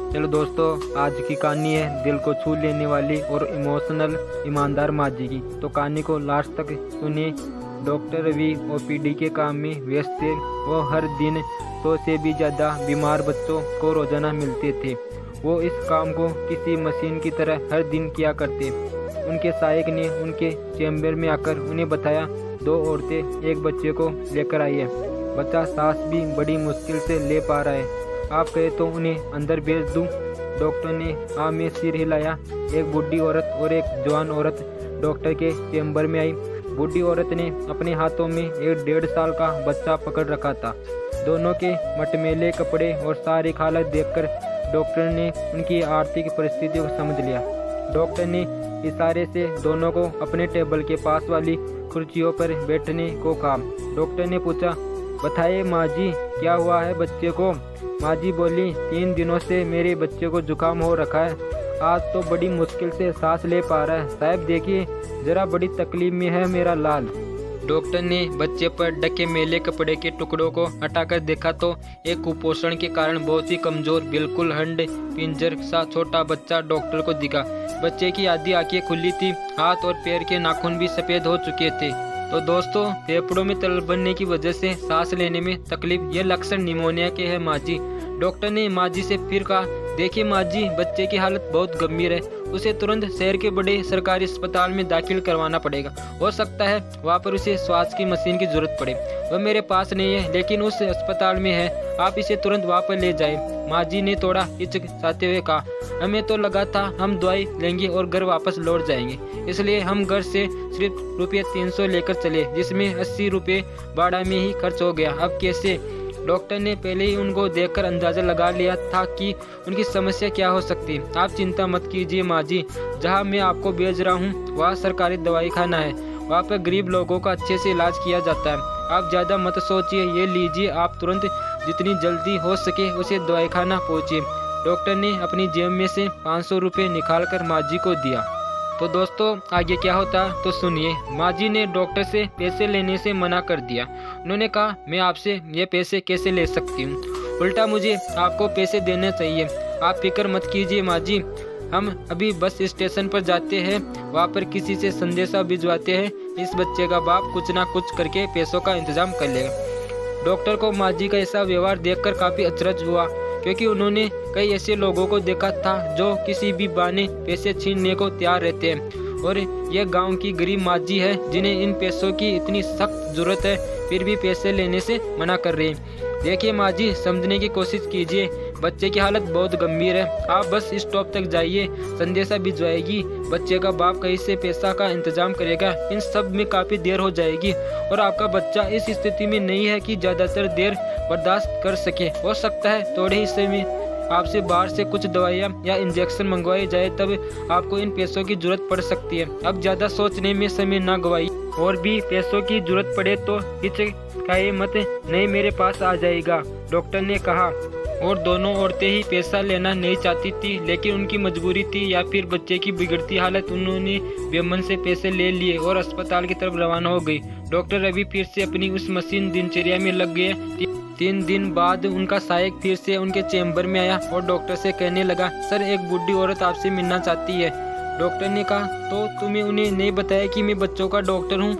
चलो दोस्तों, आज की कहानी है दिल को छू लेने वाली और इमोशनल ईमानदार माजी की। तो कहानी को लास्ट तक सुनिए। डॉक्टर रवि ओपीडी के काम में व्यस्त थे। वो हर दिन 100 से भी ज़्यादा बीमार बच्चों को रोजाना मिलते थे। वो इस काम को किसी मशीन की तरह हर दिन किया करते। उनके सहायक ने उनके चैम्बर में आकर उन्हें बताया, 2 औरतें एक बच्चे को लेकर आई है। बच्चा सांस भी बड़ी मुश्किल से ले पा रहा है। आप कहे तो उन्हें अंदर भेज दूं? डॉक्टर ने हाँ में सिर हिलाया। एक बूढ़ी औरत और एक जवान औरत डॉक्टर के चैम्बर में आई। बूढ़ी औरत ने अपने हाथों में एक 1.5 साल का बच्चा पकड़ रखा था। दोनों के मटमैले कपड़े और सारी हालत देखकर डॉक्टर ने उनकी आर्थिक परिस्थिति को समझ लिया। डॉक्टर ने इशारे से दोनों को अपने टेबल के पास वाली कुर्सियों पर बैठने को कहा। डॉक्टर ने पूछा, बताइए माँ जी, क्या हुआ है बच्चे को? माँ जी बोली, 3 दिनों से मेरे बच्चे को जुकाम हो रखा है। आज तो बड़ी मुश्किल से सांस ले पा रहा है। साहब देखिए, जरा बड़ी तकलीफ में है मेरा लाल। डॉक्टर ने बच्चे पर ढके मेले कपड़े के टुकड़ों को हटाकर देखा तो एक कुपोषण के कारण बहुत ही कमजोर, बिल्कुल हड्डी पिंजर सा छोटा बच्चा डॉक्टर को दिखा। बच्चे की आधी आंखें खुली थी, हाथ और पैर के नाखून भी सफेद हो चुके थे। तो दोस्तों, फेफड़ों में तरल बनने की वजह से सांस लेने में तकलीफ, ये लक्षण निमोनिया के है माँ जी। डॉक्टर ने माँ जी से फिर कहा, देखिए माँ जी, बच्चे की हालत बहुत गंभीर है। उसे तुरंत शहर के बड़े सरकारी अस्पताल में दाखिल करवाना पड़ेगा। हो सकता है वहाँ पर उसे श्वास की मशीन की जरूरत पड़े। वह मेरे पास नहीं है, लेकिन उस अस्पताल में है। आप इसे तुरंत वहाँ पर ले जाएं। माँ जी ने थोड़ा हिचकिचाते हुए कहा, हमें तो लगा था हम दवाई लेंगे और घर वापस लौट जाएंगे, इसलिए हम घर से सिर्फ रुपये 300 लेकर चले, जिसमें 80 रुपये भाड़ा में ही खर्च हो गया। अब कैसे? डॉक्टर ने पहले ही उनको देखकर अंदाजा लगा लिया था कि उनकी समस्या क्या हो सकती है। आप चिंता मत कीजिए माँ जी, जहाँ मैं आपको भेज रहा हूँ वहाँ सरकारी दवाई खाना है। वहाँ पर गरीब लोगों का अच्छे से इलाज किया जाता है। आप ज़्यादा मत सोचिए, ये लीजिए, आप तुरंत जितनी जल्दी हो सके उसे दवाई खाना पहुँचिए। डॉक्टर ने अपनी जेब में से 500 रुपये निकाल कर माँ जी को दिया। तो दोस्तों, आगे क्या होता तो सुनिए। माँ जी ने डॉक्टर से पैसे लेने से मना कर दिया। उन्होंने कहा, मैं आपसे ये पैसे कैसे ले सकती हूँ? उल्टा मुझे आपको पैसे देने चाहिए। आप फिक्र मत कीजिए माँ जी, हम अभी बस स्टेशन पर जाते हैं, वहाँ पर किसी से संदेशा भिजवाते हैं। इस बच्चे का बाप कुछ ना कुछ करके पैसों का इंतजाम कर लेगा। डॉक्टर को माँ जी का ऐसा व्यवहार देखकर काफ़ी अचरज हुआ, क्योंकि उन्होंने कई ऐसे लोगों को देखा था जो किसी भी बहाने पैसे छीनने को तैयार रहते हैं। और यह गांव की गरीब माँ जी है, जिन्हें इन पैसों की इतनी सख्त जरूरत है, फिर भी पैसे लेने से मना कर रहे हैं। देखिए माँ जी, समझने की कोशिश कीजिए, बच्चे की हालत बहुत गंभीर है। आप बस स्टॉप तक जाइए, संदेशा भिजवाएगी, बच्चे का बाप कहीं से पैसा का इंतजाम करेगा। इन सब में काफ़ी देर हो जाएगी और आपका बच्चा इस स्थिति में नहीं है कि ज़्यादातर देर बर्दाश्त कर सके। हो सकता है थोड़े हिस्से में आपसे बाहर से कुछ दवाइयाँ या इंजेक्शन मंगवाए जाए, तब आपको इन पैसों की जरूरत पड़ सकती है। अब ज़्यादा सोचने में समय ना गवाइए, और भी पैसों की जरूरत पड़े तो हिचकिचाइए मत, नहीं मेरे पास आ जाएगा, डॉक्टर ने कहा। और दोनों औरतें ही पैसा लेना नहीं चाहती थी, लेकिन उनकी मजबूरी थी या फिर बच्चे की बिगड़ती हालत। उन्होंने बेमन से पैसे ले लिए और अस्पताल की तरफ रवाना हो गई। डॉक्टर रवि फिर से अपनी उस मशीन दिनचर्या में लग गए। 3 दिन बाद उनका सहायक फिर से उनके चैम्बर में आया और डॉक्टर से कहने लगा, सर एक बूढ़ी औरत आपसे मिलना चाहती है। डॉक्टर ने कहा, तो तुम्हें उन्हें नहीं बताया कि मैं बच्चों का डॉक्टर हूँ?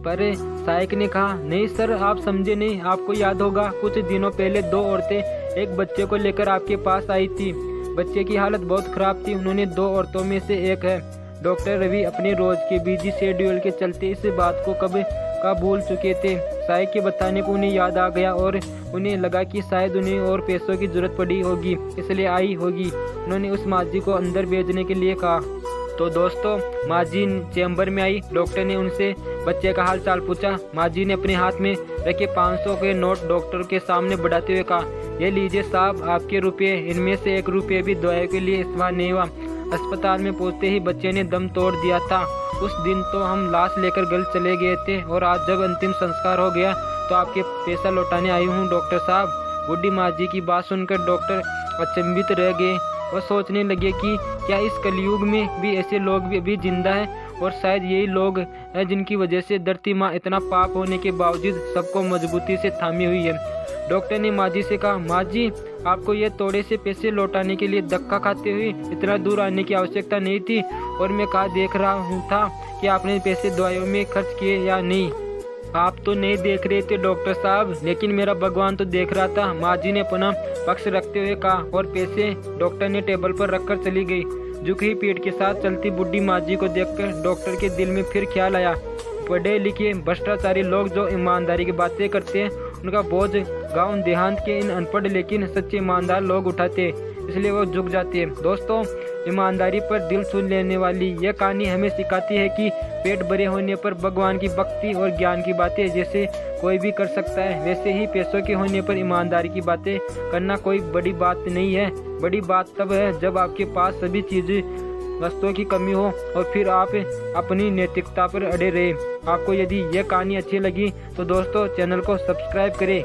पर सहायक ने कहा, नहीं सर, आप समझे नहीं। आपको याद होगा, कुछ दिनों पहले 2 औरतें एक बच्चे को लेकर आपके पास आई थी। बच्चे की हालत बहुत खराब थी। उन्होंने 2 औरतों में से एक है। डॉक्टर रवि अपने रोज के बिजी शेड्यूल के चलते इस बात को कब का भूल चुके थे। सहायक के बताने को उन्हें याद आ गया और उन्हें लगा कि शायद उन्हें और पैसों की जरूरत पड़ी होगी, इसलिए आई होगी। उन्होंने उस माँ जी को अंदर भेजने के लिए कहा। तो दोस्तों, माँ जी चैम्बर में आई। डॉक्टर ने उनसे बच्चे का हाल चाल पूछा। माँ जी ने अपने हाथ में रखे 500 के नोट डॉक्टर के सामने बढ़ाते हुए कहा, ये लीजिए साहब, आपके रुपये, इनमें से 1 रुपये भी दवाई के लिए इस्तेमाल नहीं हुआ। अस्पताल में पहुंचते ही बच्चे ने दम तोड़ दिया था। उस दिन तो हम लाश लेकर घर चले गए थे, और आज जब अंतिम संस्कार हो गया तो आपके पैसा लौटाने आई हूँ डॉक्टर साहब। बूढ़ी माँ जी की बात सुनकर डॉक्टर अचंभित रह गए। वह सोचने लगे कि क्या इस कलयुग में भी ऐसे लोग भी जिंदा हैं, और शायद यही लोग हैं जिनकी वजह से धरती माँ इतना पाप होने के बावजूद सबको मजबूती से थामी हुई है। डॉक्टर ने माँ जी से कहा, माँ जी आपको ये थोड़े से पैसे लौटाने के लिए धक्का खाते हुए इतना दूर आने की आवश्यकता नहीं थी। और मैं कहाँ देख रहा हूँ था कि आपने पैसे दवाइयों में खर्च किए या नहीं। आप तो नहीं देख रहे थे डॉक्टर साहब, लेकिन मेरा भगवान तो देख रहा था, माँ जी ने अपना पक्ष रखते हुए कहा। और पैसे डॉक्टर ने टेबल पर रखकर चली गई। झुकी पीठ के साथ चलती बुढ़ी माँ जी को देखकर डॉक्टर के दिल में फिर ख्याल आया, पढ़े लिखे भ्रष्टाचारी लोग जो ईमानदारी की बातें करते हैं, उनका बोझ गांव देहात के इन अनपढ़ लेकिन सच्चे ईमानदार लोग उठाते हैं, इसलिए वो झुक जाते हैं। दोस्तों, ईमानदारी पर दिल सुन लेने वाली यह कहानी हमें सिखाती है कि पेट भरे होने पर भगवान की भक्ति और ज्ञान की बातें जैसे कोई भी कर सकता है, वैसे ही पैसों के होने पर ईमानदारी की बातें करना कोई बड़ी बात नहीं है। बड़ी बात तब है जब आपके पास सभी चीज़ें वस्तुओं की कमी हो और फिर आप अपनी नैतिकता पर अड़े रहे। आपको यदि यह कहानी अच्छी लगी तो दोस्तों चैनल को सब्सक्राइब करें।